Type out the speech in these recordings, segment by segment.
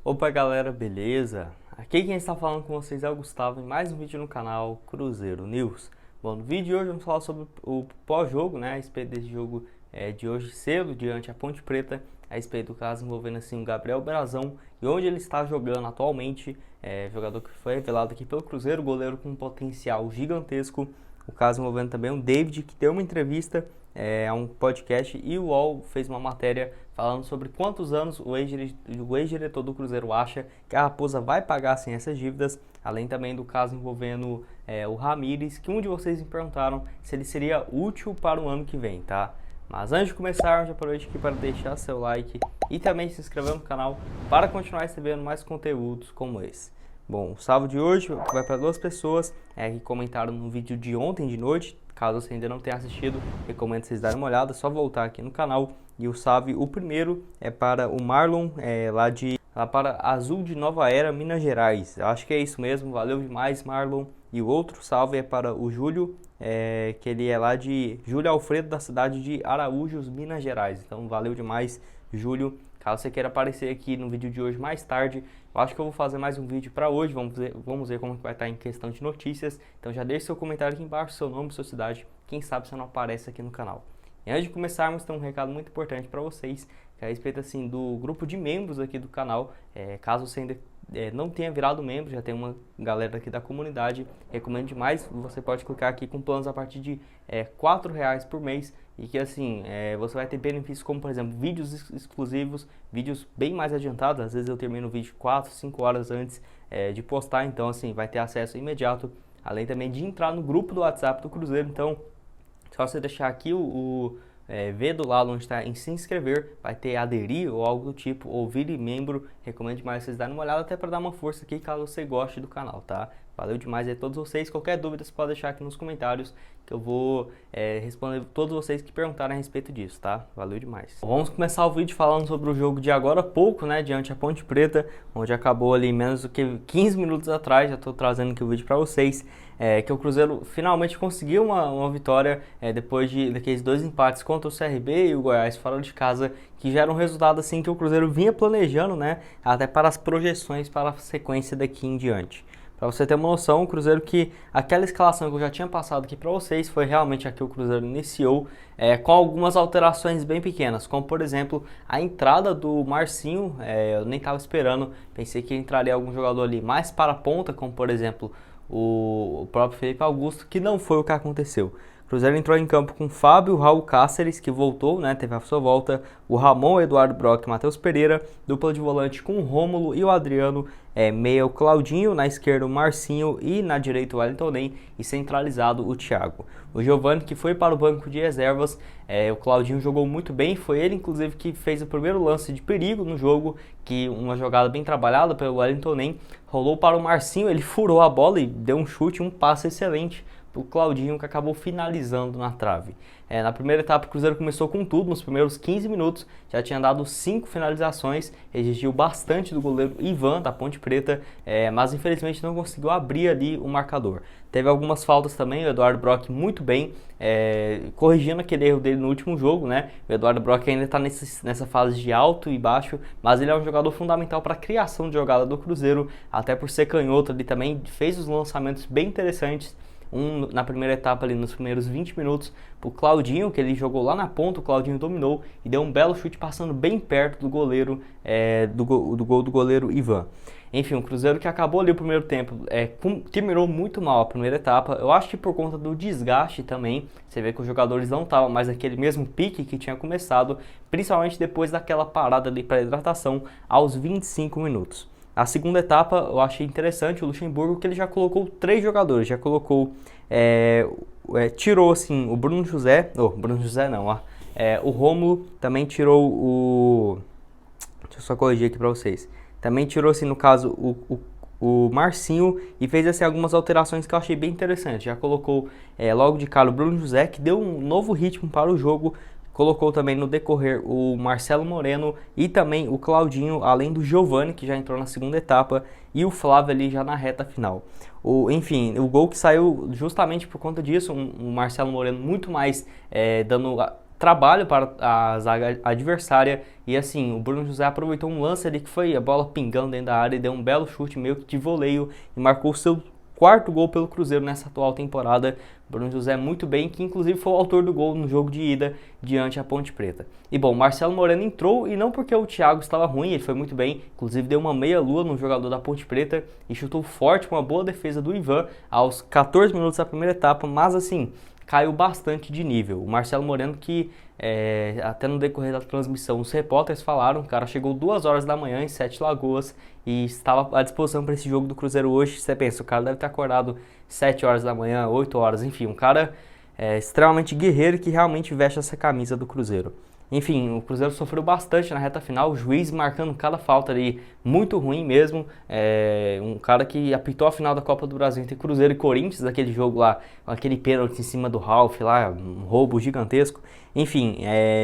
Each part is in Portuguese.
Opa galera, beleza? Aqui quem está falando com vocês é o Gustavo em mais um vídeo no canal Cruzeiro News. Bom, no vídeo de hoje vamos falar sobre o pós-jogo, né, a respeito desse jogo de hoje cedo, diante a Ponte Preta, a respeito do caso envolvendo assim o Gabriel Brazão e onde ele está jogando atualmente, jogador que foi revelado aqui pelo Cruzeiro, goleiro com um potencial gigantesco. O caso envolvendo também o David, que deu uma entrevista a um podcast, e o UOL fez uma matéria falando sobre quantos anos o ex-diretor do Cruzeiro acha que a Raposa vai pagar sem essas dívidas, além também do caso envolvendo o Ramires, que um de vocês me perguntaram se ele seria útil para o ano que vem, tá? Mas antes de começar, já aproveito aqui para deixar seu like e também se inscrever no canal para continuar recebendo mais conteúdos como esse. Bom, o salve de hoje vai para duas pessoas que comentaram no vídeo de ontem de noite. Caso você ainda não tenha assistido, recomendo vocês darem uma olhada, é só voltar aqui no canal. E o salve, o primeiro é para o Marlon, lá para Azul de Nova Era, Minas Gerais. Eu acho que é isso mesmo, valeu demais, Marlon. E o outro salve é para o Júlio, que ele é lá de Júlio Alfredo, da cidade de Araújos, Minas Gerais. Então valeu demais, Júlio. Caso você queira aparecer aqui no vídeo de hoje mais tarde, eu acho que eu vou fazer mais um vídeo para hoje. Vamos ver como que vai estar em questão de notícias. Então já deixe seu comentário aqui embaixo, seu nome, sua cidade. Quem sabe você não aparece aqui no canal. E antes de começarmos, tem um recado muito importante para vocês, que é a respeito assim, do grupo de membros aqui do canal. Caso você ainda não tenha virado membro, já tem uma galera aqui da comunidade, recomendo demais. Você pode clicar aqui com planos a partir de R$4 por mês, e que assim, você vai ter benefícios como, por exemplo, vídeos exclusivos, vídeos bem mais adiantados. Às vezes eu termino o vídeo 4, 5 horas antes de postar, então assim, vai ter acesso imediato, além também de entrar no grupo do WhatsApp do Cruzeiro. Então, só você deixar aqui ver do lado onde está em se inscrever, vai ter aderir ou algo do tipo, ou vire membro. Recomendo demais vocês darem uma olhada, até para dar uma força aqui, caso você goste do canal, tá? Valeu demais a todos vocês. Qualquer dúvida você pode deixar aqui nos comentários, que eu vou responder todos vocês que perguntarem a respeito disso, tá? Valeu demais. Vamos começar o vídeo falando sobre o jogo de agora há pouco, né, diante a Ponte Preta, onde acabou ali menos do que 15 minutos atrás. Já estou trazendo aqui o vídeo para vocês. Que o Cruzeiro finalmente conseguiu uma vitória depois daqueles dois empates contra o CRB e o Goiás fora de casa, que já era um resultado assim que o Cruzeiro vinha planejando, né, até para as projeções para a sequência daqui em diante. Para você ter uma noção, o Cruzeiro, que aquela escalação que eu já tinha passado aqui para vocês foi realmente a que o Cruzeiro iniciou, com algumas alterações bem pequenas, como por exemplo a entrada do Marcinho. Eu nem estava esperando, pensei que entraria algum jogador ali mais para a ponta, como por exemplo o próprio Felipe Augusto, que não foi o que aconteceu. O Cruzeiro entrou em campo com Fábio, Raul Cáceres, que voltou, né, teve a sua volta, o Ramon, Eduardo Brock e Matheus Pereira, dupla de volante com o Rômulo e o Adriano, meia o Claudinho, na esquerda o Marcinho e na direita o Wellington Nem, e centralizado o Thiago. O Giovani, que foi para o banco de reservas. O Claudinho jogou muito bem, foi ele inclusive que fez o primeiro lance de perigo no jogo, que uma jogada bem trabalhada pelo Wellington Nem, rolou para o Marcinho, ele furou a bola e deu um chute, um passe excelente o Claudinho, que acabou finalizando na trave. Na primeira etapa, o Cruzeiro começou com tudo. Nos primeiros 15 minutos já tinha dado 5 finalizações, exigiu bastante do goleiro Ivan, da Ponte Preta, mas infelizmente não conseguiu abrir ali o marcador. Teve algumas faltas também, o Eduardo Brock muito bem, corrigindo aquele erro dele no último jogo, né? O Eduardo Brock ainda está nessa fase de alto e baixo, mas ele é um jogador fundamental para a criação de jogada do Cruzeiro, até por ser canhoto. Ele também fez os lançamentos bem interessantes. Na primeira etapa, ali nos primeiros 20 minutos, o Claudinho, que ele jogou lá na ponta, o Claudinho dominou e deu um belo chute passando bem perto do goleiro, do gol do goleiro Ivan. Enfim, o Cruzeiro, que acabou ali o primeiro tempo, terminou muito mal a primeira etapa. Eu acho que por conta do desgaste também, você vê que os jogadores não estavam mais naquele mesmo pique que tinha começado, principalmente depois daquela parada ali para hidratação aos 25 minutos. A segunda etapa eu achei interessante o Luxemburgo, que ele já colocou 3 jogadores, já colocou, tirou assim o Bruno José, o Rômulo, também tirou deixa eu só corrigir aqui para vocês, também tirou assim no caso o Marcinho, e fez assim algumas alterações que eu achei bem interessante. Já colocou logo de cara o Bruno José, que deu um novo ritmo para o jogo. Colocou também no decorrer o Marcelo Moreno e também o Claudinho, além do Giovani, que já entrou na segunda etapa, e o Flávio ali já na reta final. Enfim, o gol que saiu justamente por conta disso, o Marcelo Moreno muito mais dando trabalho para a zaga adversária. E assim, o Bruno José aproveitou um lance ali que foi a bola pingando dentro da área e deu um belo chute meio que de voleio e marcou o seu quarto gol pelo Cruzeiro nessa atual temporada. Bruno José muito bem, que inclusive foi o autor do gol no jogo de ida diante a Ponte Preta. E bom, Marcelo Moreno entrou e não porque o Thiago estava ruim, ele foi muito bem, inclusive deu uma meia-lua no jogador da Ponte Preta e chutou forte com uma boa defesa do Ivan aos 14 minutos da primeira etapa, mas assim, caiu bastante de nível. O Marcelo Moreno que até no decorrer da transmissão os repórteres falaram, o cara chegou 2 horas da manhã em Sete Lagoas e estava à disposição para esse jogo do Cruzeiro hoje. Você pensa, o cara deve ter acordado 7 horas da manhã, 8 horas, enfim, um cara extremamente guerreiro que realmente veste essa camisa do Cruzeiro. Enfim, o Cruzeiro sofreu bastante na reta final, o juiz marcando cada falta ali, muito ruim mesmo. Um cara que apitou a final da Copa do Brasil entre Cruzeiro e Corinthians, aquele jogo lá, aquele pênalti em cima do Ralf lá, um roubo gigantesco. Enfim,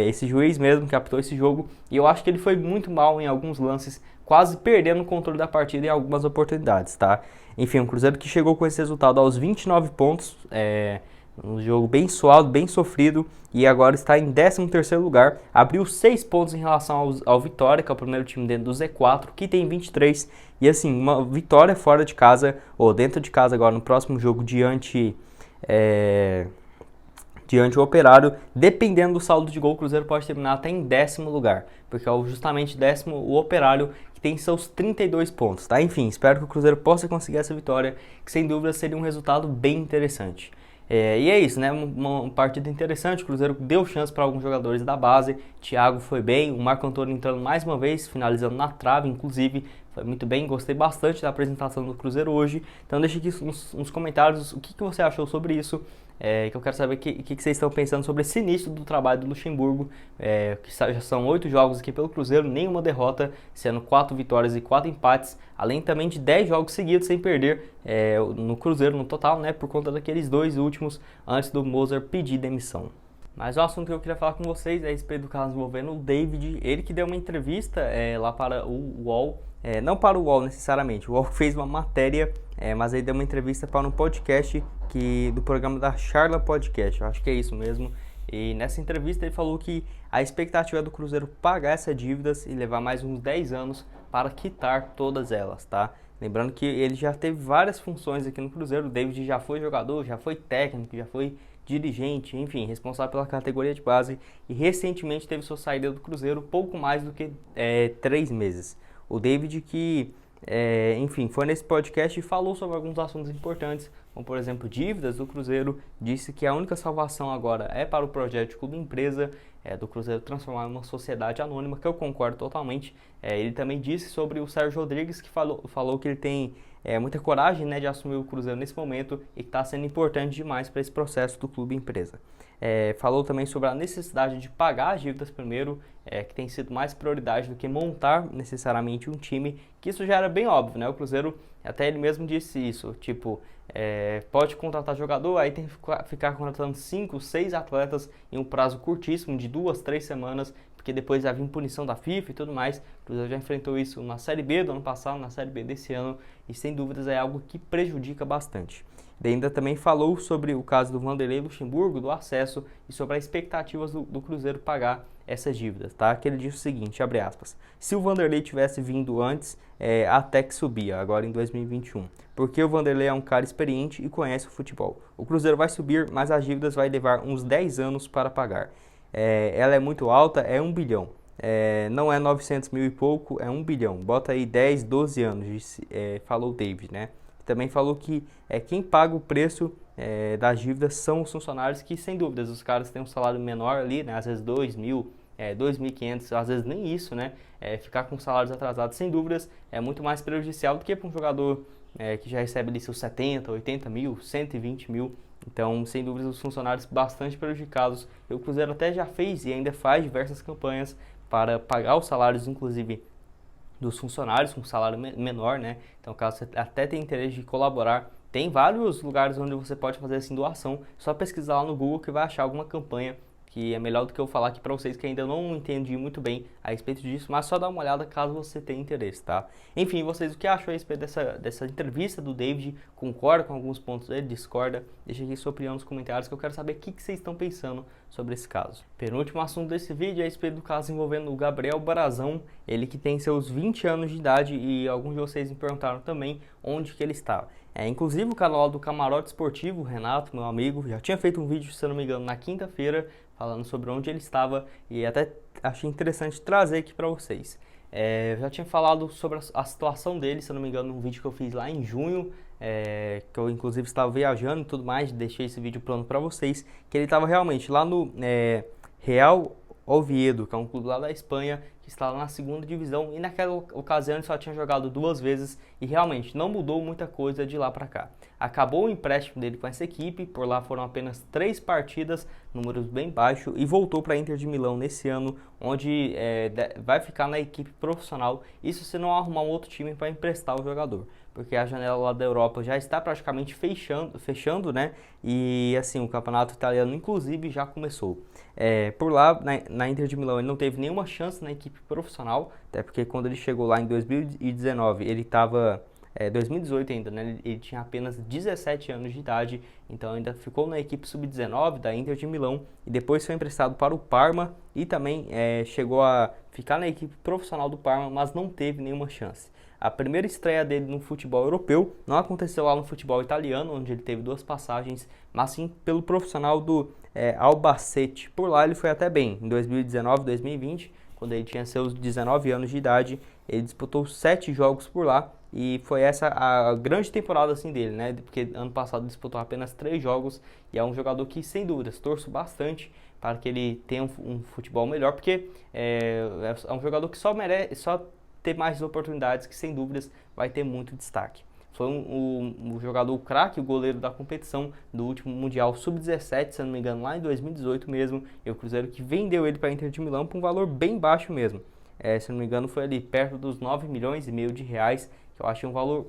esse juiz mesmo que apitou esse jogo, e eu acho que ele foi muito mal em alguns lances, quase perdendo o controle da partida em algumas oportunidades, tá? Enfim, o Cruzeiro que chegou com esse resultado aos 29 pontos, um jogo bem suado, bem sofrido, e agora está em 13º lugar. Abriu 6 pontos em relação ao Vitória, que é o primeiro time dentro do Z4, que tem 23. E assim, uma vitória fora de casa, ou dentro de casa agora no próximo jogo diante o Operário, dependendo do saldo de gol, o Cruzeiro pode terminar até em 10º lugar, porque é justamente 10º o Operário, que tem seus 32 pontos, tá? Enfim, espero que o Cruzeiro possa conseguir essa vitória, que sem dúvida seria um resultado bem interessante. E é isso, né? Uma partida interessante. O Cruzeiro deu chance para alguns jogadores da base. Thiago foi bem, o Marco Antônio entrando mais uma vez, finalizando na trave, inclusive. Foi muito bem, gostei bastante da apresentação do Cruzeiro hoje. Então deixa aqui nos comentários o que você achou sobre isso. Que eu quero saber o que vocês estão pensando sobre esse início do trabalho do Luxemburgo, que já são 8 jogos aqui pelo Cruzeiro, nenhuma derrota, sendo 4 vitórias e 4 empates, além também de 10 jogos seguidos sem perder no Cruzeiro no total, né, por conta daqueles 2 últimos antes do Mozart pedir demissão. Mas o assunto que eu queria falar com vocês é a respeito do caso envolvendo o David, ele que deu uma entrevista lá para o UOL, não para o UOL necessariamente, o UOL fez uma matéria, mas ele deu uma entrevista para um podcast do programa da Charla Podcast, eu acho que é isso mesmo. E nessa entrevista ele falou que a expectativa é do Cruzeiro pagar essas dívidas e levar mais uns 10 anos para quitar todas elas, tá? Lembrando que ele já teve várias funções aqui no Cruzeiro, o David já foi jogador, já foi técnico, já foi dirigente, enfim, responsável pela categoria de base, e recentemente teve sua saída do Cruzeiro pouco mais do que 3 meses. O David que, enfim, foi nesse podcast e falou sobre alguns assuntos importantes, como por exemplo dívidas do Cruzeiro, disse que a única salvação agora é para o projeto de clube empresa, do Cruzeiro transformar em uma sociedade anônima, que eu concordo totalmente. Ele também disse sobre o Sérgio Rodrigues, que falou que ele tem muita coragem, né, de assumir o Cruzeiro nesse momento e que está sendo importante demais para esse processo do clube empresa. Falou também sobre a necessidade de pagar as dívidas primeiro, que tem sido mais prioridade do que montar necessariamente um time, que isso já era bem óbvio, né? O Cruzeiro, até ele mesmo disse isso, tipo, pode contratar jogador, aí tem que ficar contratando 5, 6 atletas em um prazo curtíssimo, de 2, 3 semanas, porque depois já vem punição da FIFA e tudo mais. O Cruzeiro já enfrentou isso na Série B do ano passado, na Série B desse ano, e sem dúvidas é algo que prejudica bastante. Ele ainda também falou sobre o caso do Vanderlei Luxemburgo, do acesso, e sobre as expectativas do Cruzeiro pagar essas dívidas, tá? Que ele disse o seguinte, abre aspas, se o Vanderlei tivesse vindo antes, até que subia, agora em 2021, porque o Vanderlei é um cara experiente e conhece o futebol. O Cruzeiro vai subir, mas as dívidas vai levar uns 10 anos para pagar. Ela é muito alta, é 1 bilhão. Não é 900 mil e pouco, é 1 bilhão. Bota aí 10, 12 anos, disse, falou o David, né? Também falou que quem paga o preço das dívidas são os funcionários, que sem dúvidas os caras têm um salário menor ali, né? Às vezes 2 mil, 2.500, às vezes nem isso, né? Ficar com salários atrasados, sem dúvidas, é muito mais prejudicial do que para um jogador que já recebe ali seus 70, 80 mil, 120 mil. Então, sem dúvidas, os funcionários bastante prejudicados. E o Cruzeiro até já fez e ainda faz diversas campanhas para pagar os salários, inclusive dos funcionários com salário menor, né? Então, caso você até tenha interesse de colaborar, tem vários lugares onde você pode fazer assim doação. Só pesquisar lá no Google que vai achar alguma campanha que é melhor do que eu falar aqui para vocês, que ainda não entendi muito bem a respeito disso, mas só dá uma olhada caso você tenha interesse, tá? Enfim, vocês, o que acham a respeito dessa entrevista do David? Concorda com alguns pontos dele? Discorda? Deixa aqui sua opinião nos comentários, que eu quero saber o que vocês estão pensando sobre esse caso. Penúltimo assunto desse vídeo é a respeito do caso envolvendo o Gabriel Brazão, ele que tem seus 20 anos de idade, e alguns de vocês me perguntaram também onde que ele estava. Inclusive o canal do Camarote Esportivo, o Renato, meu amigo, já tinha feito um vídeo, se eu não me engano, na quinta-feira, falando sobre onde ele estava, e até achei interessante trazer aqui para vocês. Eu já tinha falado sobre a situação dele, se eu não me engano, num vídeo que eu fiz lá em junho, que eu inclusive estava viajando e tudo mais, deixei esse vídeo pronto para vocês, que ele estava realmente lá no Real Oviedo, que é um clube lá da Espanha, que está lá na segunda divisão, e naquela ocasião ele só tinha jogado 2 vezes e realmente não mudou muita coisa de lá para cá. Acabou o empréstimo dele com essa equipe, por lá foram apenas 3 partidas, números bem baixos, e voltou para a Inter de Milão nesse ano, onde vai ficar na equipe profissional, isso se não arrumar um outro time para emprestar o jogador, porque a janela lá da Europa já está praticamente fechando, né? E assim, o campeonato italiano inclusive já começou. Por lá, na Inter de Milão, ele não teve nenhuma chance na equipe profissional, até porque quando ele chegou lá em 2019, ele estava... 2018 ainda, né? Ele tinha apenas 17 anos de idade, então ainda ficou na equipe sub-19 da Inter de Milão, e depois foi emprestado para o Parma, e também chegou a ficar na equipe profissional do Parma, mas não teve nenhuma chance. A primeira estreia dele no futebol europeu não aconteceu lá no futebol italiano, onde ele teve 2 passagens, mas sim pelo profissional do Albacete. Por lá ele foi até bem, em 2019, 2020, quando ele tinha seus 19 anos de idade, ele disputou 7 jogos por lá, e foi essa a grande temporada assim dele, né? Porque ano passado disputou apenas 3 jogos, e é um jogador que, sem dúvidas, torço bastante para que ele tenha um futebol melhor, porque é um jogador que só ter mais oportunidades, que sem dúvidas vai ter muito destaque. Foi um jogador craque, o goleiro da competição do último Mundial Sub-17, se não me engano, lá em 2018 mesmo, e o Cruzeiro que vendeu ele para a Inter de Milão por um valor bem baixo mesmo. Se não me engano, foi ali perto dos 9 milhões e meio de reais, que eu achei um valor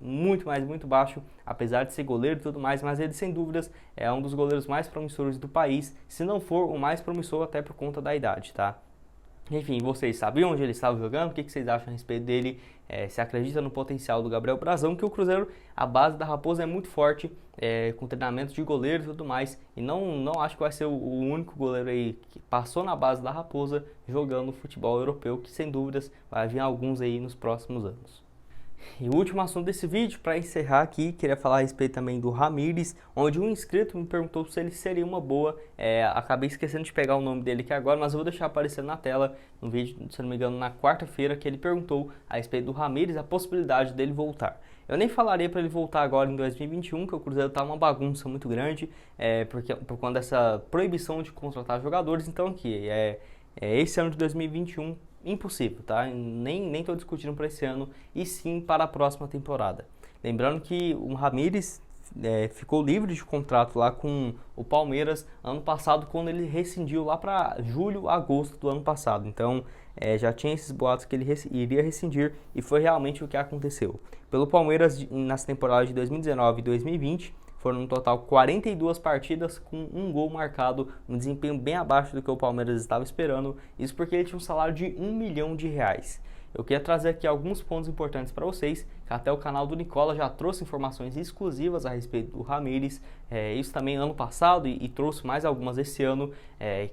muito baixo, apesar de ser goleiro e tudo mais, mas ele sem dúvidas é um dos goleiros mais promissores do país, se não for o mais promissor até por conta da idade, tá? Enfim, vocês sabiam onde ele estava jogando? O que vocês acham a respeito dele? Se acredita no potencial do Gabriel Brazão, que o Cruzeiro, a base da Raposa é muito forte, com treinamento de goleiro e tudo mais, e não acho que vai ser o único goleiro aí que passou na base da Raposa jogando futebol europeu, que sem dúvidas vai vir alguns aí nos próximos anos. E o último assunto desse vídeo, para encerrar aqui, queria falar a respeito também do Ramires, onde um inscrito me perguntou se ele seria uma boa. Acabei esquecendo de pegar o nome dele aqui agora, mas eu vou deixar aparecendo na tela no vídeo, se não me engano, na quarta-feira, que ele perguntou a respeito do Ramires, a possibilidade dele voltar. Eu nem falaria para ele voltar agora em 2021, que o Cruzeiro tá uma bagunça muito grande, por conta dessa proibição de contratar jogadores. Então aqui, esse ano de 2021, impossível, tá? Nem tô discutindo para esse ano, e sim para a próxima temporada. Lembrando que o Ramires ficou livre de contrato lá com o Palmeiras ano passado, quando ele rescindiu lá para julho, agosto do ano passado. Então já tinha esses boatos que ele iria rescindir, e foi realmente o que aconteceu. Pelo Palmeiras, nas temporadas de 2019 e 2020, foram no total 42 partidas com 1 gol marcado, um desempenho bem abaixo do que o Palmeiras estava esperando, isso porque ele tinha um salário de R$1 milhão. Eu queria trazer aqui alguns pontos importantes para vocês, que até o canal do Nicola já trouxe informações exclusivas a respeito do Ramires, isso também ano passado, e trouxe mais algumas esse ano,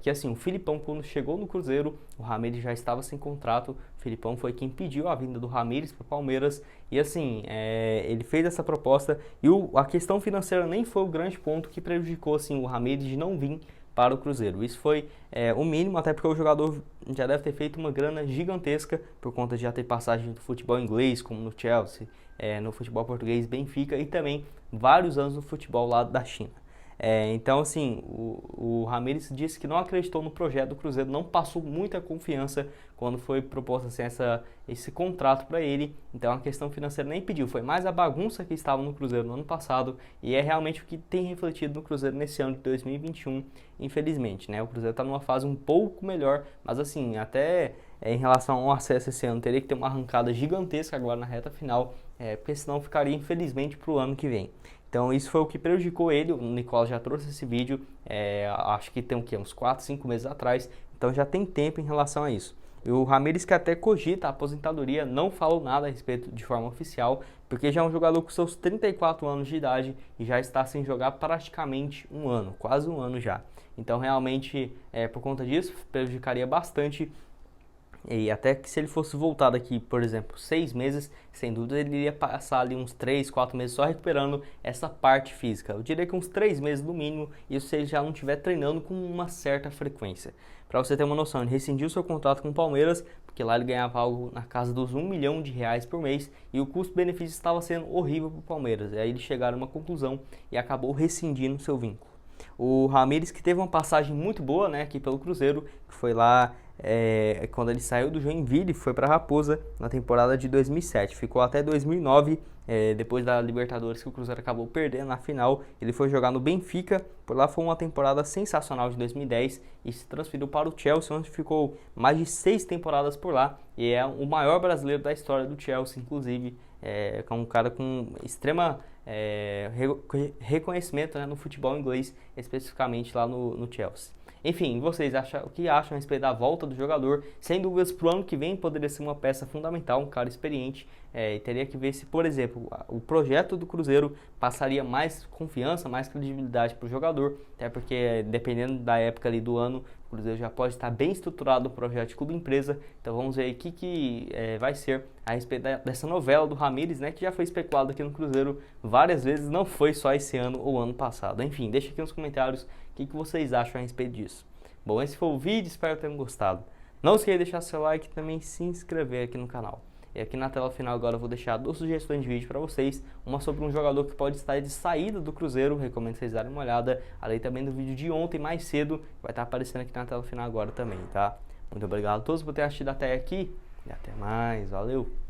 que assim, o Filipão, quando chegou no Cruzeiro, o Ramires já estava sem contrato. O Filipão foi quem pediu a vinda do Ramires para o Palmeiras, e assim, ele fez essa proposta, e a questão financeira nem foi o grande ponto que prejudicou assim, o Ramires de não vir para o Cruzeiro. Isso foi o mínimo, até porque o jogador já deve ter feito uma grana gigantesca por conta de já ter passagem do futebol inglês, como no Chelsea, no futebol português, Benfica, e também vários anos no futebol lá da China. Então, assim, o Ramires disse que não acreditou no projeto do Cruzeiro, não passou muita confiança quando foi proposto assim, esse contrato para ele. Então, a questão financeira nem pediu, foi mais a bagunça que estava no Cruzeiro no ano passado, e é realmente o que tem refletido no Cruzeiro nesse ano de 2021, infelizmente, né? O Cruzeiro está numa fase um pouco melhor, mas assim, até em relação ao acesso esse ano, teria que ter uma arrancada gigantesca agora na reta final, porque senão ficaria infelizmente para o ano que vem. Então isso foi o que prejudicou ele. O Nicolas já trouxe esse vídeo, acho que tem o quê? Uns 4, 5 meses atrás, então já tem tempo em relação a isso. E o Ramires, que até cogita a aposentadoria, não falou nada a respeito de forma oficial, porque já é um jogador com seus 34 anos de idade e já está sem jogar praticamente um ano, quase um ano já. Então realmente, por conta disso, prejudicaria bastante. E até que se ele fosse voltar daqui, por exemplo, 6 meses, sem dúvida ele iria passar ali uns 3, 4 meses só recuperando essa parte física. Eu diria que uns 3 meses no mínimo, isso se ele já não estiver treinando com uma certa frequência. Para você ter uma noção, ele rescindiu seu contrato com o Palmeiras, porque lá ele ganhava algo na casa dos R$1 milhão por mês e o custo-benefício estava sendo horrível para o Palmeiras. E aí eles chegaram a uma conclusão e acabou rescindindo seu vínculo. O Ramires, que teve uma passagem muito boa, né, aqui pelo Cruzeiro, que foi lá quando ele saiu do Joinville, foi para Raposa na temporada de 2007, ficou até 2009, depois da Libertadores que o Cruzeiro acabou perdendo na final, ele foi jogar no Benfica, por lá foi uma temporada sensacional de 2010 e se transferiu para o Chelsea, onde ficou mais de 6 temporadas por lá e é o maior brasileiro da história do Chelsea, inclusive, é um cara com extrema reconhecimento, né, no futebol inglês, especificamente lá no Chelsea. Enfim, vocês o que acham a respeito da volta do jogador? Sem dúvidas, para o ano que vem poderia ser uma peça fundamental, um cara experiente, e teria que ver se, por exemplo, o projeto do Cruzeiro passaria mais confiança, mais credibilidade para o jogador, até porque dependendo da época ali do ano, o Cruzeiro já pode estar bem estruturado o projeto de clube-empresa. Então vamos ver aí o que vai ser a respeito dessa novela do Ramires, né, que já foi especulado aqui no Cruzeiro várias vezes, não foi só esse ano ou ano passado. Enfim, deixa aqui nos comentários o que vocês acham a respeito disso. Bom, esse foi o vídeo, espero que tenham gostado. Não esqueça de deixar seu like e também se inscrever aqui no canal. E aqui na tela final agora eu vou deixar 2 sugestões de vídeo para vocês. Uma sobre um jogador que pode estar de saída do Cruzeiro, recomendo vocês darem uma olhada. Além também do vídeo de ontem, mais cedo, vai estar aparecendo aqui na tela final agora também, tá? Muito obrigado a todos por terem assistido até aqui e até mais, valeu!